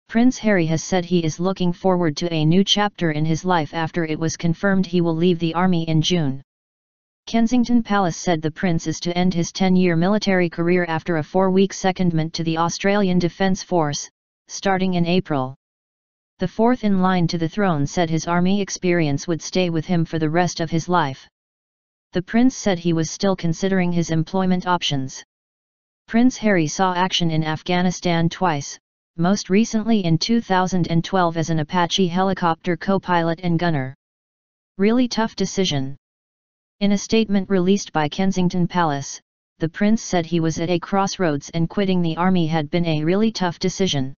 Prince Harry has said he is looking forward to a new chapter in his life after it was confirmed he will leave the army in June. Kensington Palace said the prince is to end his 10-year military career after a 4-week secondment to the Australian Defence Force, starting in April. The fourth in line to the throne said his army experience would stay with him for the rest of his life. The prince said he was still considering his employment options. Prince Harry saw action in Afghanistan twice, most recently in 2012 as an Apache helicopter co-pilot and gunner. Really tough decision. In a statement released by Kensington Palace, the prince said he was at a crossroads and quitting the army had been a really tough decision.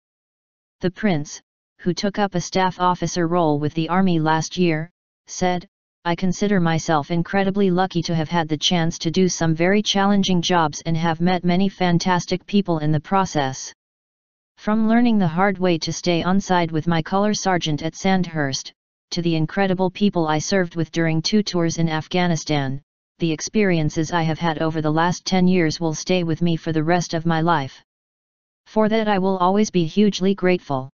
The prince, who took up a staff officer role with the army last year, said, "I consider myself incredibly lucky to have had the chance to do some very challenging jobs and have met many fantastic people in the process. From learning the hard way to stay on side with my colour sergeant at Sandhurst, to the incredible people I served with during 2 tours in Afghanistan, the experiences I have had over the last 10 years will stay with me for the rest of my life. For that I will always be hugely grateful."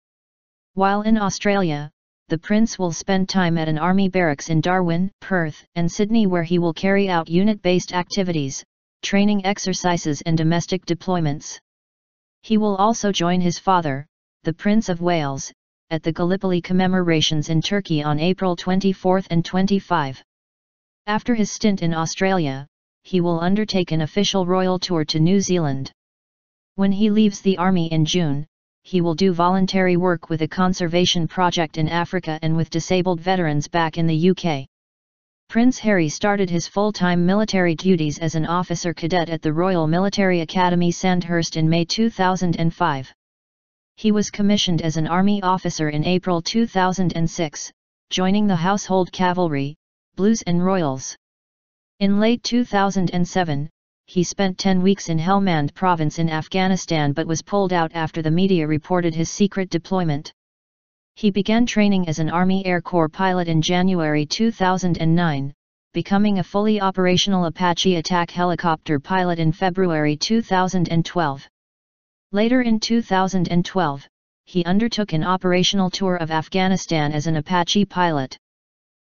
While in Australia, the prince will spend time at an army barracks in Darwin, Perth, and Sydney where he will carry out unit-based activities, training exercises and domestic deployments. He will also join his father, the Prince of Wales, at the Gallipoli commemorations in Turkey on April 24 and 25. After his stint in Australia, he will undertake an official royal tour to New Zealand. When he leaves the army in June, he will do voluntary work with a conservation project in Africa and with disabled veterans back in the UK. Prince Harry started his full-time military duties as an officer cadet at the Royal Military Academy Sandhurst in May 2005. He was commissioned as an army officer in April 2006, joining the Household Cavalry, Blues and Royals. In late 2007, he spent 10 weeks in Helmand province in Afghanistan but was pulled out after the media reported his secret deployment. He began training as an Army Air Corps pilot in January 2009, becoming a fully operational Apache attack helicopter pilot in February 2012. Later in 2012, he undertook an operational tour of Afghanistan as an Apache pilot.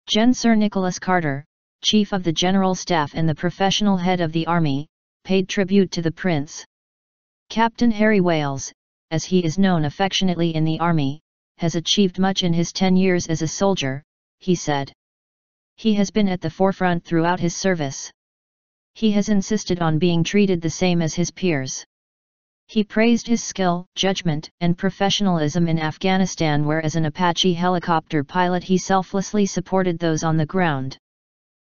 Gen. Sir Nicholas Carter, Chief of the General Staff and the professional head of the Army, paid tribute to the Prince. Captain Harry Wales, as he is known affectionately in the Army, has achieved much in his 10 years as a soldier, he said. He has been at the forefront throughout his service. He has insisted on being treated the same as his peers. He praised his skill, judgment, and professionalism in Afghanistan where as an Apache helicopter pilot he selflessly supported those on the ground.